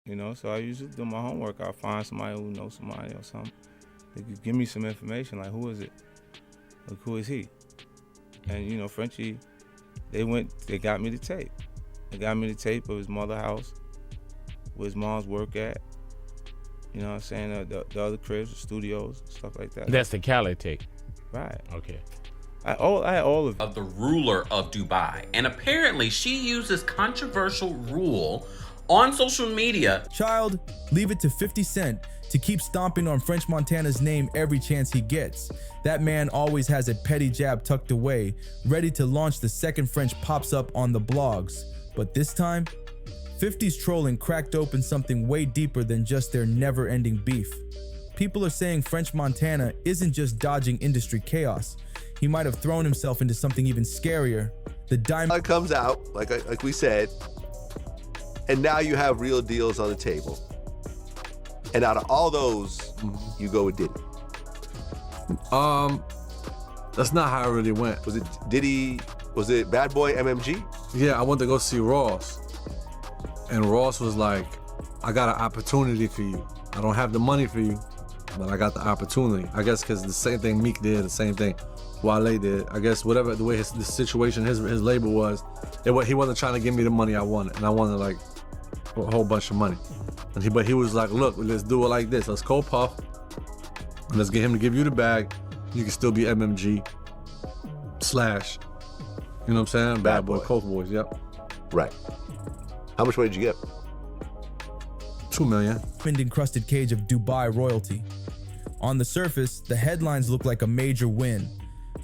You know, so I usually do my homework. I'll find somebody who knows somebody or something. They could give me some information, like, who is it? Like, who is he? And, you know, Frenchie, they got me the tape. They got me the tape of his mother's house, where his mom's work at. You know what I'm saying? The other cribs, the studios, stuff like that. That's the Cali tape. Right. Okay. I had all of it. Of the ruler of Dubai. And apparently she used this controversial rule on social media. Child, leave it to 50 Cent to keep stomping on French Montana's name every chance he gets. That man always has a petty jab tucked away, ready to launch the second French pops up on the blogs. But this time, 50's trolling cracked open something way deeper than just their never-ending beef. People are saying French Montana isn't just dodging industry chaos. He might have thrown himself into something even scarier. The diamond comes out, like we said, and now you have real deals on the table. And out of all those, you go with Diddy. That's not how it really went. Was it Diddy? Was it Bad Boy MMG? Yeah, I went to go see Ross. And Ross was like, I got an opportunity for you. I don't have the money for you, but I got the opportunity. I guess because the same thing Meek did, the same thing Wale did. I guess whatever the way the situation, his label was, he wasn't trying to give me the money I wanted. And I wanted like a whole bunch of money. But he was like, look, let's do it like this. Let's call Puff. And let's get him to give you the bag. You can still be MMG / you know what I'm saying? Bad Boy, Coke Boys, yep. Right. How much money did you get? $2 million. encrusted cage of Dubai royalty. On the surface, the headlines look like a major win.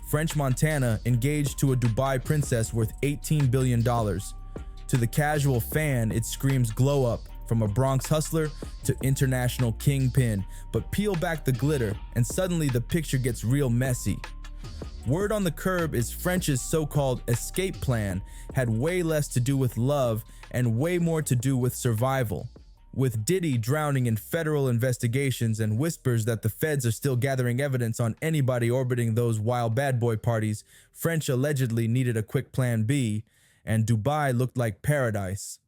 French Montana engaged to a Dubai princess worth $18 billion. To the casual fan, it screams glow up, from a Bronx hustler to international kingpin. But peel back the glitter, and suddenly the picture gets real messy. Word on the curb is French's so-called escape plan had way less to do with love and way more to do with survival. With Diddy drowning in federal investigations and whispers that the feds are still gathering evidence on anybody orbiting those wild bad boy parties, French allegedly needed a quick plan B, and Dubai looked like paradise.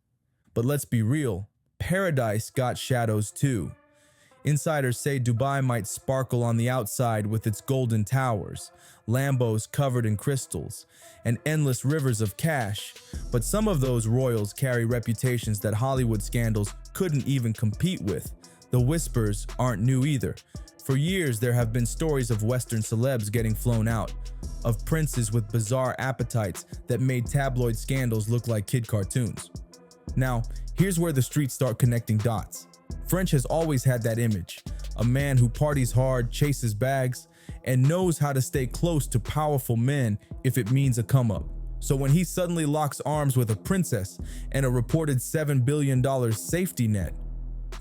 But let's be real, paradise got shadows too. Insiders say Dubai might sparkle on the outside with its golden towers, Lambos covered in crystals, and endless rivers of cash. But some of those royals carry reputations that Hollywood scandals couldn't even compete with. The whispers aren't new either. For years, there have been stories of Western celebs getting flown out, of princes with bizarre appetites that made tabloid scandals look like kid cartoons. Now, here's where the streets start connecting dots. French has always had that image, a man who parties hard, chases bags, and knows how to stay close to powerful men if it means a come-up. So when he suddenly locks arms with a princess and a reported $7 billion safety net,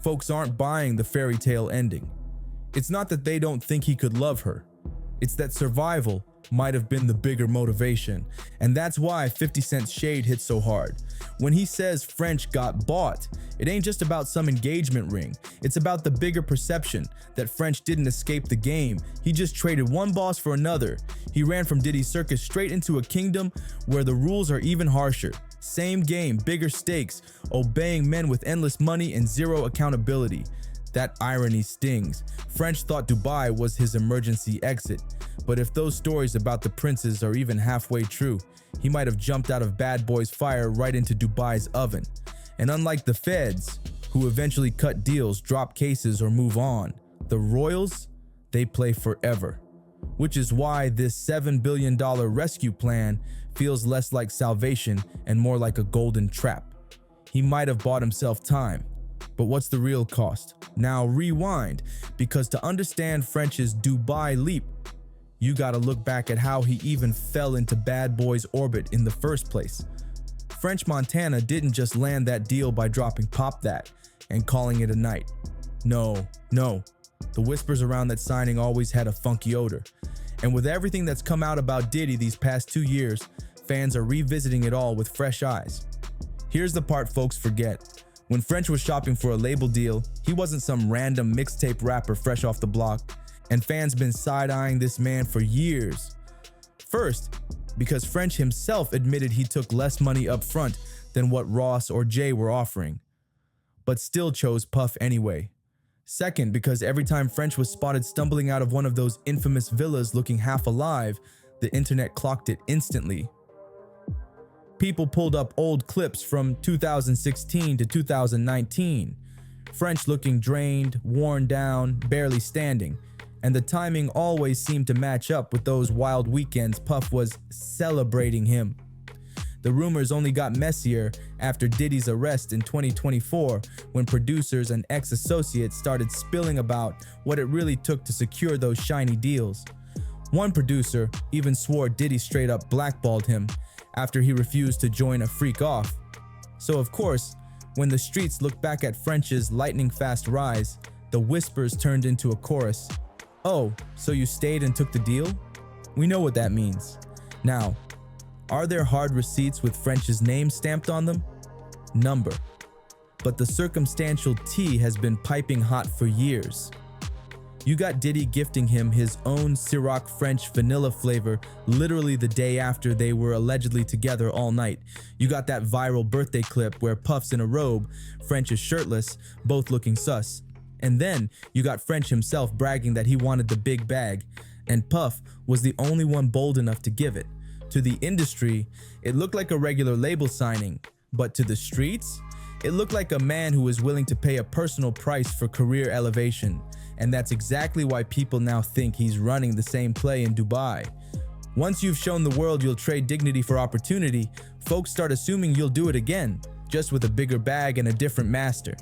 folks aren't buying the fairy tale ending. It's not that they don't think he could love her. It's that survival might have been the bigger motivation. And that's why 50 Cent's shade hits so hard. When he says French got bought, it ain't just about some engagement ring. It's about the bigger perception that French didn't escape the game. He just traded one boss for another. He ran from Diddy's circus straight into a kingdom where the rules are even harsher. Same game, bigger stakes, obeying men with endless money and zero accountability. That irony stings. French thought Dubai was his emergency exit. But if those stories about the princes are even halfway true, he might have jumped out of Bad Boy's fire right into Dubai's oven. And unlike the feds, who eventually cut deals, drop cases, or move on, the royals, they play forever. Which is why this $7 billion rescue plan feels less like salvation and more like a golden trap. He might have bought himself time, but what's the real cost? Now rewind, because to understand French's Dubai leap, you gotta look back at how he even fell into Bad Boy's orbit in the first place. French Montana didn't just land that deal by dropping Pop That and calling it a night. No. The whispers around that signing always had a funky odor. And with everything that's come out about Diddy these past 2 years, fans are revisiting it all with fresh eyes. Here's the part folks forget. When French was shopping for a label deal, he wasn't some random mixtape rapper fresh off the block, and fans been side-eyeing this man for years. First, because French himself admitted he took less money up front than what Ross or Jay were offering. but still chose Puff anyway. Second, because every time French was spotted stumbling out of one of those infamous villas looking half alive, the internet clocked it instantly. People pulled up old clips from 2016 to 2019. French looking drained, worn down, barely standing, and the timing always seemed to match up with those wild weekends Puff was celebrating him. The rumors only got messier after Diddy's arrest in 2024, when producers and ex-associates started spilling about what it really took to secure those shiny deals. One producer even swore Diddy straight up blackballed him after he refused to join a freak off. So of course, when the streets looked back at French's lightning-fast rise, the whispers turned into a chorus. Oh, so you stayed and took the deal? We know what that means. Now, are there hard receipts with French's name stamped on them? Number. But the circumstantial tea has been piping hot for years. You got Diddy gifting him his own Ciroc French vanilla flavor literally the day after they were allegedly together all night. You got that viral birthday clip where Puff's in a robe, French is shirtless, both looking sus. And then you got French himself bragging that he wanted the big bag, and Puff was the only one bold enough to give it. To the industry, it looked like a regular label signing, but to the streets, it looked like a man who was willing to pay a personal price for career elevation. And that's exactly why people now think he's running the same play in Dubai. Once you've shown the world you'll trade dignity for opportunity, folks start assuming you'll do it again, just with a bigger bag and a different master.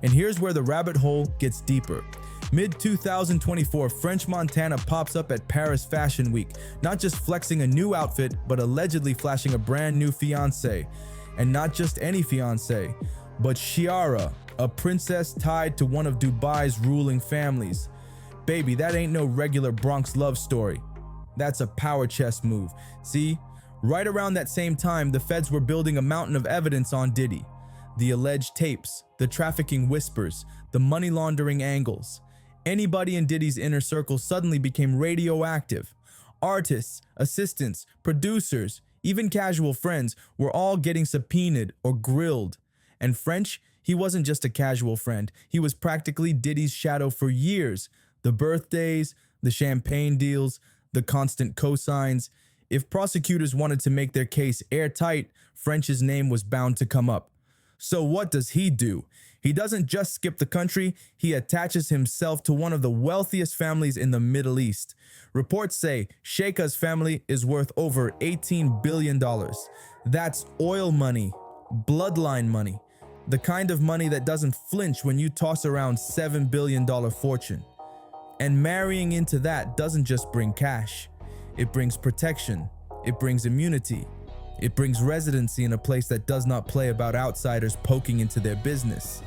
And here's where the rabbit hole gets deeper. Mid-2024, French Montana pops up at Paris Fashion Week, not just flexing a new outfit, but allegedly flashing a brand new fiancé. And not just any fiancé, but Chiara, a princess tied to one of Dubai's ruling families. Baby, that ain't no regular Bronx love story. That's a power chess move. See, right around that same time, the feds were building a mountain of evidence on Diddy. The alleged tapes, the trafficking whispers, the money laundering angles. Anybody in Diddy's inner circle suddenly became radioactive. Artists, assistants, producers, even casual friends were all getting subpoenaed or grilled. And French, he wasn't just a casual friend. He was practically Diddy's shadow for years. The birthdays, the champagne deals, the constant cosigns. If prosecutors wanted to make their case airtight, French's name was bound to come up. So what does he do? He doesn't just skip the country, he attaches himself to one of the wealthiest families in the Middle East. Reports say Sheikha's family is worth over $18 billion. That's oil money, bloodline money, the kind of money that doesn't flinch when you toss around $7 billion fortune. And marrying into that doesn't just bring cash. It brings protection, it brings immunity, it brings residency in a place that does not play about outsiders poking into their business.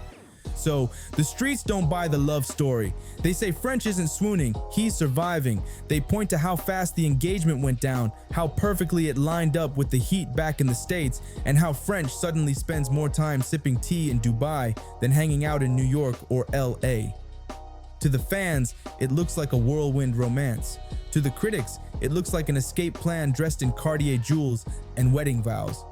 So the streets don't buy the love story. They say French isn't swooning, he's surviving. They point to how fast the engagement went down, how perfectly it lined up with the heat back in the States, and how French suddenly spends more time sipping tea in Dubai than hanging out in New York or LA. To the fans, it looks like a whirlwind romance. To the critics, it looks like an escape plan dressed in Cartier jewels and wedding vows.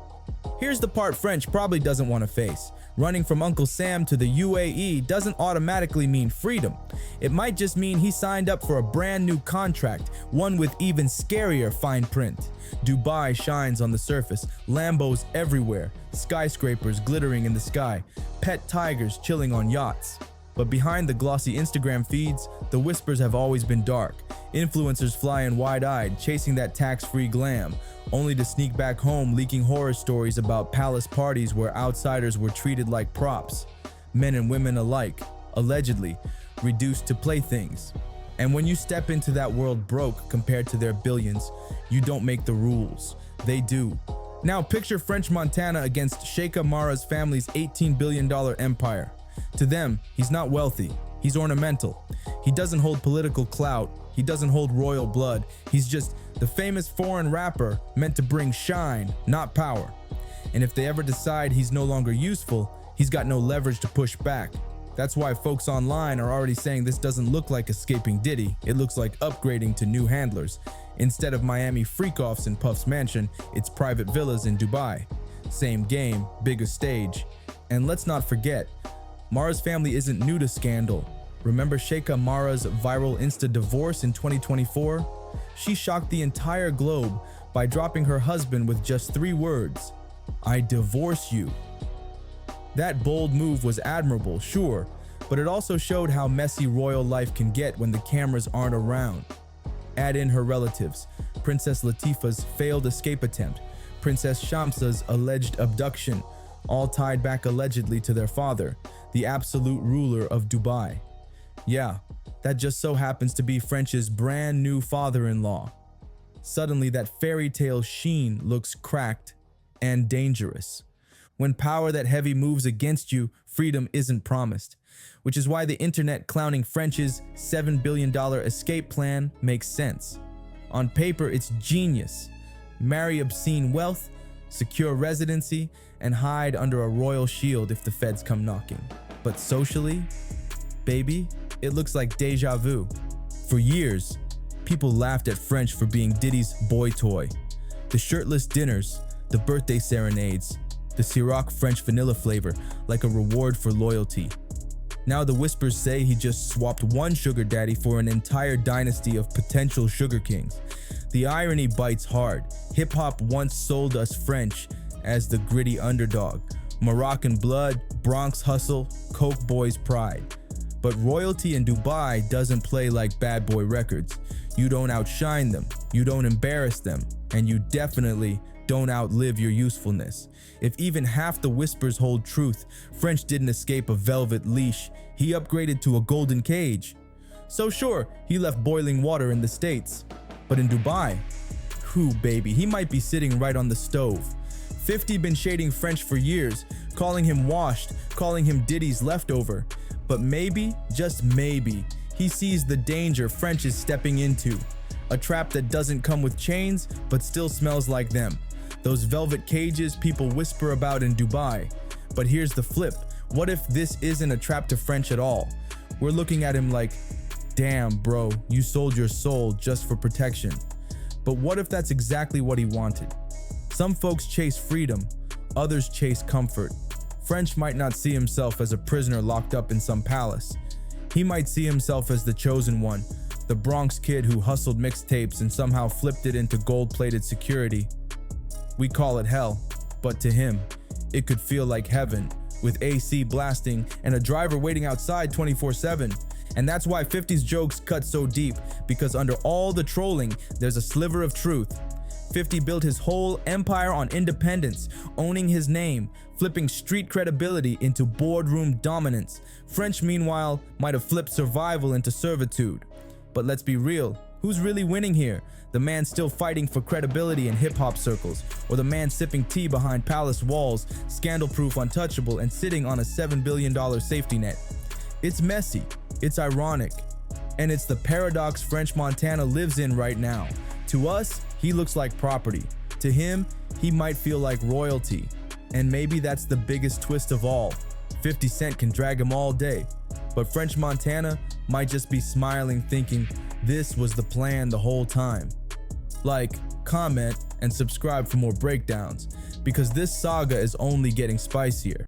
Here's the part French probably doesn't want to face. Running from Uncle Sam to the UAE doesn't automatically mean freedom. It might just mean he signed up for a brand new contract, one with even scarier fine print. Dubai shines on the surface, Lambos everywhere, skyscrapers glittering in the sky, pet tigers chilling on yachts. But behind the glossy Instagram feeds, the whispers have always been dark. Influencers flying wide-eyed, chasing that tax-free glam, only to sneak back home leaking horror stories about palace parties where outsiders were treated like props. Men and women alike, allegedly, reduced to playthings. And when you step into that world broke compared to their billions, you don't make the rules. They do. Now picture French Montana against Sheikha Mara's family's $18 billion empire. To them, he's not wealthy, he's ornamental. He doesn't hold political clout, he doesn't hold royal blood. He's just the famous foreign rapper meant to bring shine, not power. And if they ever decide he's no longer useful, he's got no leverage to push back. That's why folks online are already saying this doesn't look like escaping Diddy, it looks like upgrading to new handlers. Instead of Miami freak-offs in Puff's mansion, it's private villas in Dubai. Same game, bigger stage. And let's not forget, Mara's family isn't new to scandal. Remember Sheikha Mara's viral Insta divorce in 2024? She shocked the entire globe by dropping her husband with just 3 words: "I divorce you." That bold move was admirable, sure, but it also showed how messy royal life can get when the cameras aren't around. Add in her relatives, Princess Latifah's failed escape attempt, Princess Shamsa's alleged abduction, all tied back allegedly to their father, the absolute ruler of Dubai. Yeah, that just so happens to be French's brand new father-in-law. Suddenly, that fairy tale sheen looks cracked and dangerous. When power that heavy moves against you, freedom isn't promised, which is why the internet clowning French's $7 billion escape plan makes sense. On paper, it's genius. Marry obscene wealth, secure residency, and hide under a royal shield if the feds come knocking. But socially, baby, it looks like deja vu. For years, people laughed at French for being Diddy's boy toy. The shirtless dinners, the birthday serenades, the Ciroc French vanilla flavor, like a reward for loyalty. Now the whispers say he just swapped one sugar daddy for an entire dynasty of potential sugar kings. The irony bites hard. Hip-hop once sold us French as the gritty underdog. Moroccan blood, Bronx hustle, Coke boys pride. But royalty in Dubai doesn't play like Bad Boy Records. You don't outshine them, you don't embarrass them, and you definitely don't outlive your usefulness. If even half the whispers hold truth, French didn't escape a velvet leash, he upgraded to a golden cage. So sure, he left boiling water in the States. But in Dubai, whew baby, he might be sitting right on the stove. 50 been shading French for years, calling him washed, calling him Diddy's leftover. But maybe, just maybe, he sees the danger French is stepping into. A trap that doesn't come with chains, but still smells like them. Those velvet cages people whisper about in Dubai. But here's the flip. What if this isn't a trap to French at all? We're looking at him like, damn bro, you sold your soul just for protection. But what if that's exactly what he wanted? Some folks chase freedom, others chase comfort. French might not see himself as a prisoner locked up in some palace. He might see himself as the chosen one, the Bronx kid who hustled mixtapes and somehow flipped it into gold-plated security. We call it hell, but to him, it could feel like heaven, with AC blasting and a driver waiting outside 24/7. And that's why 50's jokes cut so deep, because under all the trolling, there's a sliver of truth. 50 built his whole empire on independence, owning his name, flipping street credibility into boardroom dominance. French, meanwhile, might have flipped survival into servitude. But let's be real, who's really winning here? The man still fighting for credibility in hip-hop circles, or the man sipping tea behind palace walls, scandal-proof, untouchable, and sitting on a $7 billion safety net? It's messy, it's ironic, and it's the paradox French Montana lives in right now. To us, he looks like property. To him, he might feel like royalty. And maybe that's the biggest twist of all. 50 Cent can drag him all day, but French Montana might just be smiling, thinking this was the plan the whole time. Like, comment, and subscribe for more breakdowns, because this saga is only getting spicier.